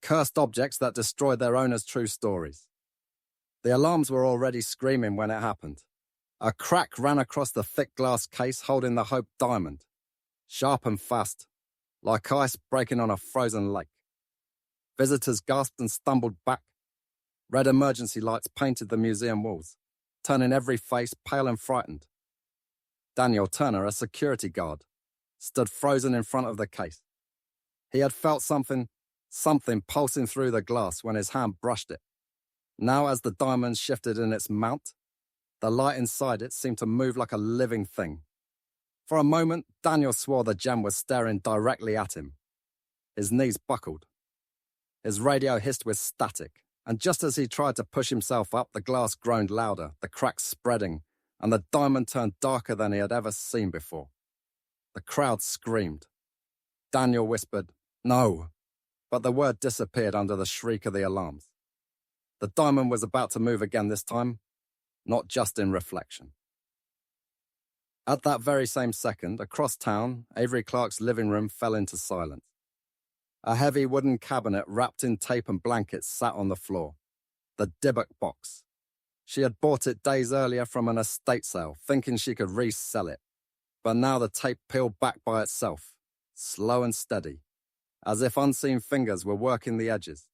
cursed objects that destroyed their owners' true stories. The alarms were already screaming when it happened. A crack ran across the thick glass case holding the Hope diamond, sharp and fast, like ice breaking on a frozen lake. Visitors gasped and stumbled back. Red emergency lights painted the museum walls, turning every face pale and frightened. Daniel Turner, a security guard, stood frozen in front of the case. He had felt something pulsing through the glass when his hand brushed it. Now, as the diamond shifted in its mount, the light inside it seemed to move like a living thing. For a moment, Daniel swore the gem was staring directly at him. His knees buckled. His radio hissed with static, and just as he tried to push himself up, the glass groaned louder, the cracks spreading, and the diamond turned darker than he had ever seen before. The crowd screamed. Daniel whispered, "No," but the word disappeared under the shriek of the alarms. The diamond was about to move again this time, not just in reflection. At that very same second, across town, Avery Clark's living room fell into silence. A heavy wooden cabinet wrapped in tape and blankets sat on the floor. The Dybbuk Box. She had bought it days earlier from an estate sale, thinking she could resell it. But now the tape peeled back by itself, slow and steady, as if unseen fingers were working the edges.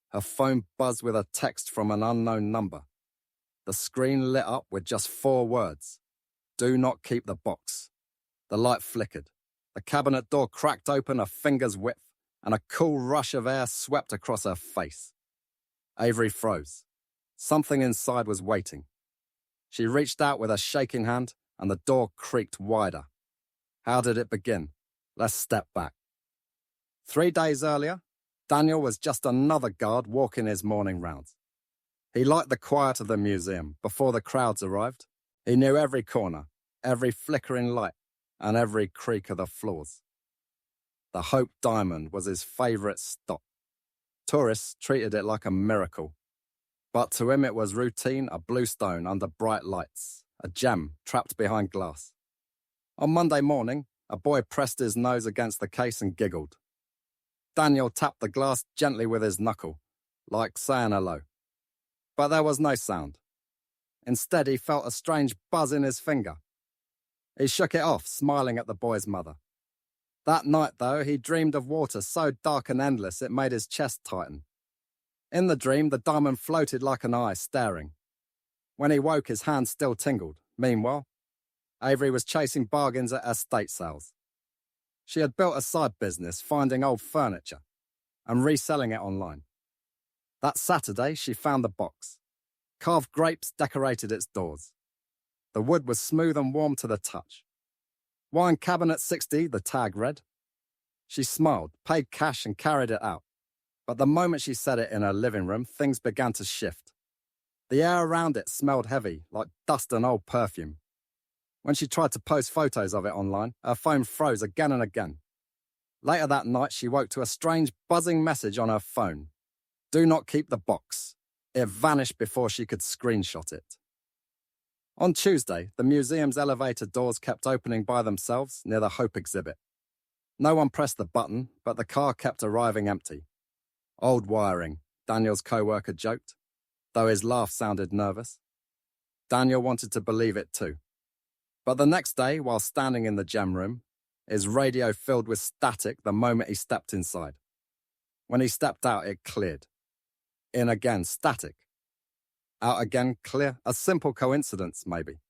Her phone buzzed with a text from an unknown number. The screen lit up with just 4 words. "Do not keep the box." The light flickered. The cabinet door cracked open a finger's width, and a cool rush of air swept across her face. Avery froze. Something inside was waiting. She reached out with a shaking hand, and the door creaked wider. How did it begin? Let's step back. 3 days earlier, Daniel was just another guard walking his morning rounds. He liked the quiet of the museum before the crowds arrived. He knew every corner, every flickering light, and every creak of the floors. The Hope Diamond was his favourite stop. Tourists treated it like a miracle. But to him it was routine, a blue stone under bright lights, a gem trapped behind glass. On Monday morning, a boy pressed his nose against the case and giggled. Daniel tapped the glass gently with his knuckle, like saying hello. But there was no sound. Instead, he felt a strange buzz in his finger. He shook it off, smiling at the boy's mother. That night, though, he dreamed of water so dark and endless it made his chest tighten. In the dream, the diamond floated like an eye, staring. When he woke, his hand still tingled. Meanwhile, Avery was chasing bargains at estate sales. She had built a side business finding old furniture and reselling it online. That Saturday, she found the box. Carved grapes decorated its doors. The wood was smooth and warm to the touch. Wine cabinet 60, the tag read. She smiled, paid cash and carried it out. But the moment she set it in her living room, things began to shift. The air around it smelled heavy, like dust and old perfume. When she tried to post photos of it online, her phone froze again and again. Later that night, she woke to a strange buzzing message on her phone. "Do not keep the box." It vanished before she could screenshot it. On Tuesday, the museum's elevator doors kept opening by themselves near the Hope exhibit. No one pressed the button, but the car kept arriving empty. "Old wiring," Daniel's co-worker joked, though his laugh sounded nervous. Daniel wanted to believe it too. But the next day, while standing in the gem room, his radio filled with static the moment he stepped inside. When he stepped out, it cleared. In again, static. Out again, clear. A simple coincidence, maybe.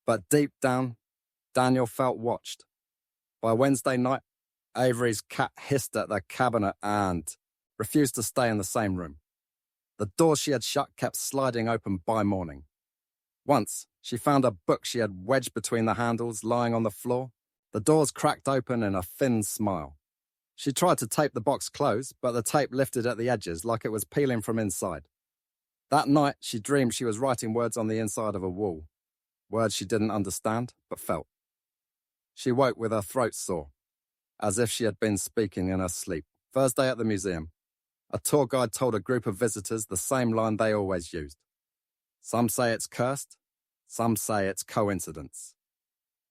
But deep down, Daniel felt watched. By Wednesday night, Avery's cat hissed at the cabinet and refused to stay in the same room. The doors she had shut kept sliding open by morning. Once, she found a book she had wedged between the handles lying on the floor. The doors cracked open in a thin smile. She tried to tape the box closed, but the tape lifted at the edges like it was peeling from inside. That night, she dreamed she was writing words on the inside of a wall. Words she didn't understand, but felt. She woke with her throat sore, as if she had been speaking in her sleep. Thursday at the museum, a tour guide told a group of visitors the same line they always used. Some say it's cursed, some say it's coincidence.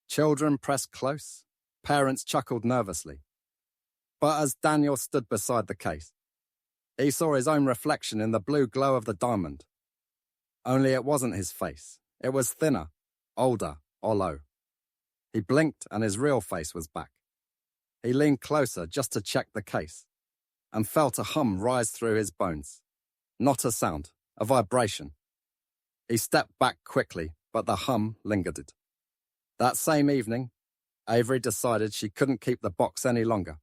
Children pressed close, parents chuckled nervously. But as Daniel stood beside the case, He saw his own reflection in the blue glow of the diamond. Only it wasn't his face. It was thinner, older, hollow. He blinked and his real face was back. He leaned closer just to check the case and felt a hum rise through his bones. Not a sound, a vibration. He stepped back quickly, but the hum lingered. That same evening, Avery decided she couldn't keep the box any longer.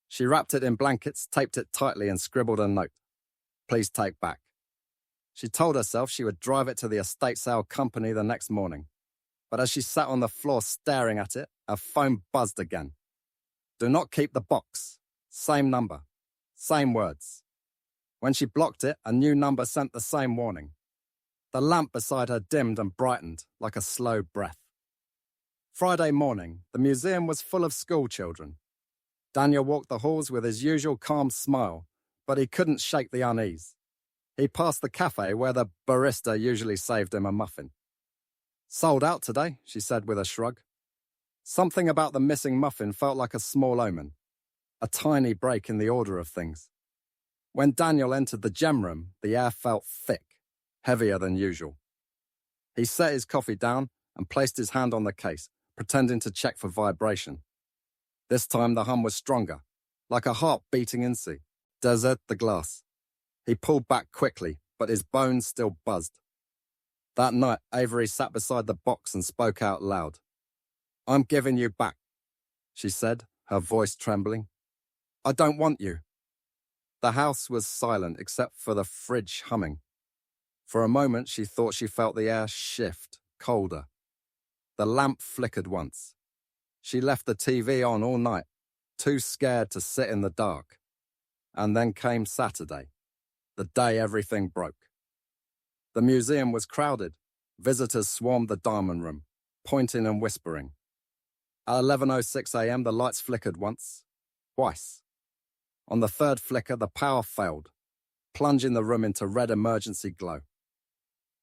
She wrapped it in blankets, taped it tightly and scribbled a note. Please take back. She told herself she would drive it to the estate sale company the next morning. But as she sat on the floor staring at it, her phone buzzed again. Do not keep the box. Same number. Same words. When she blocked it, a new number sent the same warning. The lamp beside her dimmed and brightened like a slow breath. Friday morning, the museum was full of school children. Daniel walked the halls with his usual calm smile, but he couldn't shake the unease. He passed the cafe where the barista usually saved him a muffin. Sold out today, she said with a shrug. Something about the missing muffin felt like a small omen, a tiny break in the order of things. When Daniel entered the gem room, the air felt thick, heavier than usual. He set his coffee down and placed his hand on the case, pretending to check for vibration. This time the hum was stronger, like a heart beating in sea. Desert the glass. He pulled back quickly, but his bones still buzzed. That night, Avery sat beside the box and spoke out loud. I'm giving you back, she said, her voice trembling. I don't want you. The house was silent except for the fridge humming. For a moment, she thought she felt the air shift, colder. The lamp flickered once. She left the TV on all night, too scared to sit in the dark. And then came Saturday, the day everything broke. The museum was crowded. Visitors swarmed the diamond room, pointing and whispering. At 11:06 a.m., the lights flickered once, twice. On the third flicker, the power failed, plunging the room into red emergency glow.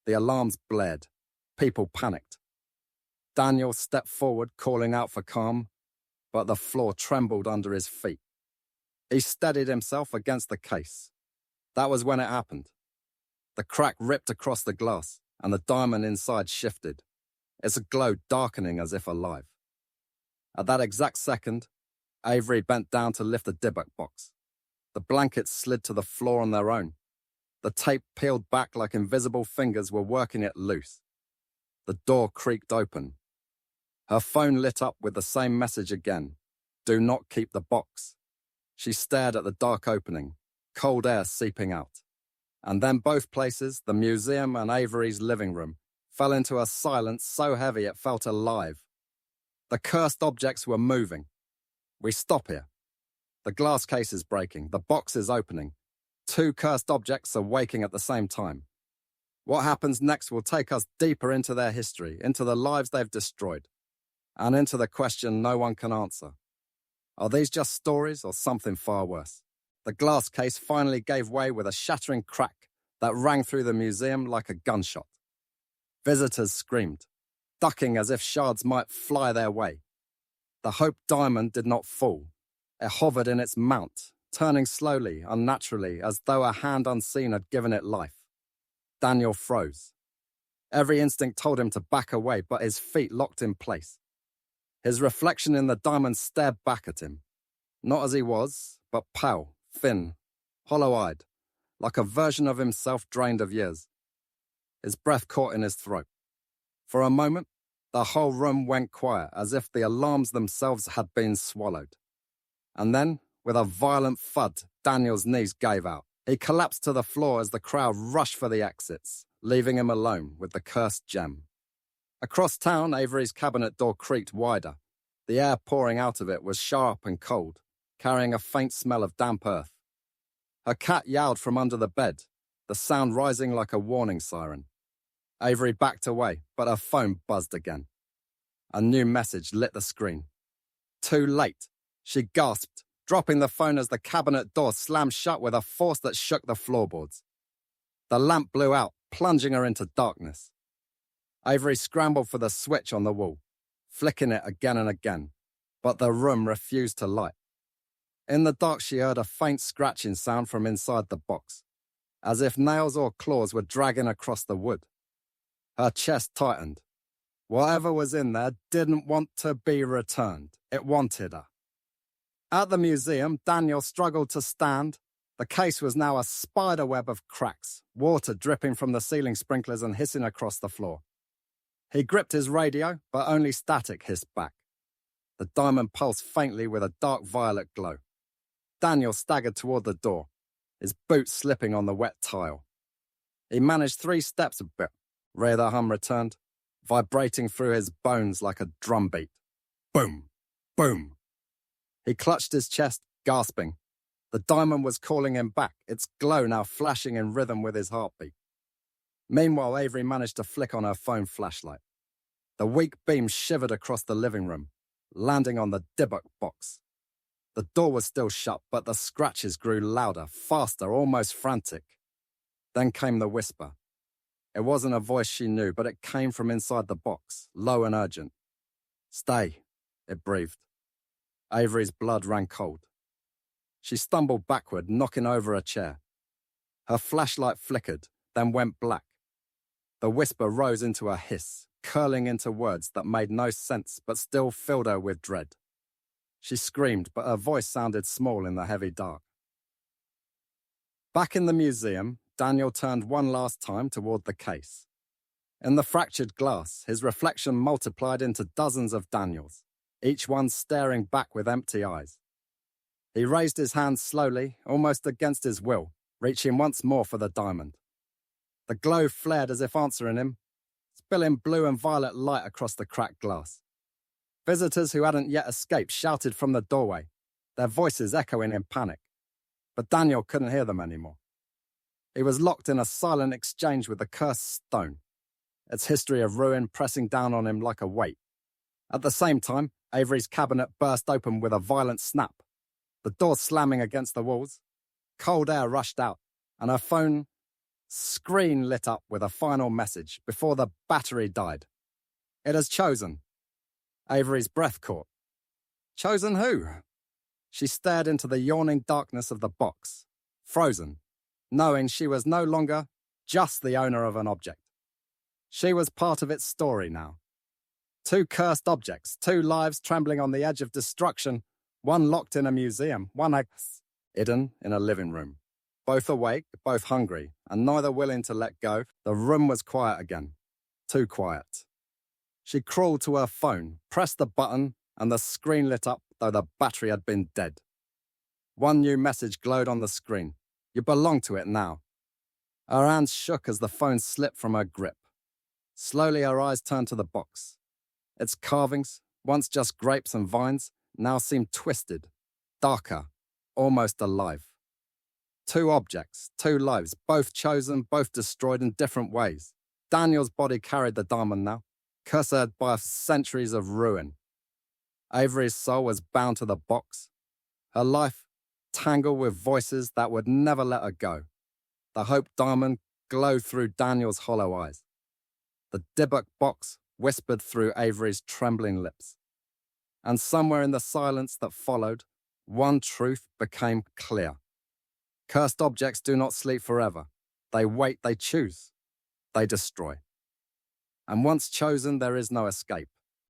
The alarms blared. People panicked. Daniel stepped forward, calling out for calm, but the floor trembled under his feet. He steadied himself against the case. That was when it happened. The crack ripped across the glass, and the diamond inside shifted, its glow darkening as if alive. At that exact second, Avery bent down to lift the Dybbuk box. The blankets slid to the floor on their own. The tape peeled back like invisible fingers were working it loose. The door creaked open. Her phone lit up with the same message again. Do not keep the box. She stared at the dark opening, cold air seeping out. And then both places, the museum and Avery's living room, fell into a silence so heavy it felt alive. The cursed objects were moving. We stop here. The glass case is breaking. The box is opening. Two cursed objects are waking at the same time. What happens next will take us deeper into their history, into the lives they've destroyed, and into the question no one can answer. Are these just stories or something far worse? The glass case finally gave way with a shattering crack that rang through the museum like a gunshot. Visitors screamed, ducking as if shards might fly their way. The Hope diamond did not fall. It hovered in its mount, turning slowly, unnaturally, as though a hand unseen had given it life. Daniel froze. Every instinct told him to back away, but his feet locked in place. His reflection in the diamond stared back at him. Not as he was, but pale, thin, hollow-eyed, like a version of himself drained of years. His breath caught in his throat. For a moment, the whole room went quiet, as if the alarms themselves had been swallowed. And then, with a violent thud, Daniel's knees gave out. He collapsed to the floor as the crowd rushed for the exits, leaving him alone with the cursed gem. Across town, Avery's cabinet door creaked wider. The air pouring out of it was sharp and cold, carrying a faint smell of damp earth. Her cat yowled from under the bed, the sound rising like a warning siren. Avery backed away, but her phone buzzed again. A new message lit the screen. Too late, she gasped, dropping the phone as the cabinet door slammed shut with a force that shook the floorboards. The lamp blew out, plunging her into darkness. Avery scrambled for the switch on the wall, flicking it again and again, but the room refused to light. In the dark, she heard a faint scratching sound from inside the box, as if nails or claws were dragging across the wood. Her chest tightened. Whatever was in there didn't want to be returned. It wanted her. At the museum, Daniel struggled to stand. The case was now a spider web of cracks, water dripping from the ceiling sprinklers and hissing across the floor. He gripped his radio, but only static hissed back. The diamond pulsed faintly with a dark violet glow. Daniel staggered toward the door, his boots slipping on the wet tile. He managed 3 steps a bit. The hum returned, vibrating through his bones like a drumbeat. Boom! Boom! He clutched his chest, gasping. The diamond was calling him back, its glow now flashing in rhythm with his heartbeat. Meanwhile, Avery managed to flick on her phone flashlight. The weak beam shivered across the living room, landing on the Dybbuk box. The door was still shut, but the scratches grew louder, faster, almost frantic. Then came the whisper. It wasn't a voice she knew, but it came from inside the box, low and urgent. "Stay," it breathed. Avery's blood ran cold. She stumbled backward, knocking over a chair. Her flashlight flickered, then went black. The whisper rose into a hiss, curling into words that made no sense but still filled her with dread. She screamed, but her voice sounded small in the heavy dark. Back in the museum, Daniel turned one last time toward the case. In the fractured glass, his reflection multiplied into dozens of Daniels, each one staring back with empty eyes. He raised his hands slowly, almost against his will, reaching once more for the diamond. The glow flared as if answering him, spilling blue and violet light across the cracked glass. Visitors who hadn't yet escaped shouted from the doorway, their voices echoing in panic. But Daniel couldn't hear them anymore. He was locked in a silent exchange with the cursed stone, its history of ruin pressing down on him like a weight. At the same time, Avery's cabinet burst open with a violent snap, the door slamming against the walls. Cold air rushed out, and her phone screen lit up with a final message before the battery died. "It has chosen." Avery's breath caught. Chosen who? She stared into the yawning darkness of the box, frozen, knowing she was no longer just the owner of an object. She was part of its story now. 2 cursed objects, 2 lives trembling on the edge of destruction, one locked in a museum, one hidden in a living room. Both awake, both hungry, and neither willing to let go. The room was quiet again. Too quiet. She crawled to her phone, pressed the button, and the screen lit up, though the battery had been dead. One new message glowed on the screen. You belong to it now. Her hands shook as the phone slipped from her grip. Slowly her eyes turned to the box. Its carvings, once just grapes and vines, now seemed twisted, darker, almost alive. 2 objects, 2 lives, both chosen, both destroyed in different ways. Daniel's body carried the diamond now, cursed by centuries of ruin. Avery's soul was bound to the box, her life tangled with voices that would never let her go. The hope diamond glowed through Daniel's hollow eyes. The Dybbuk box whispered through Avery's trembling lips. And somewhere in the silence that followed, one truth became clear. Cursed objects do not sleep forever. They wait, they choose, they destroy. And once chosen, there is no escape.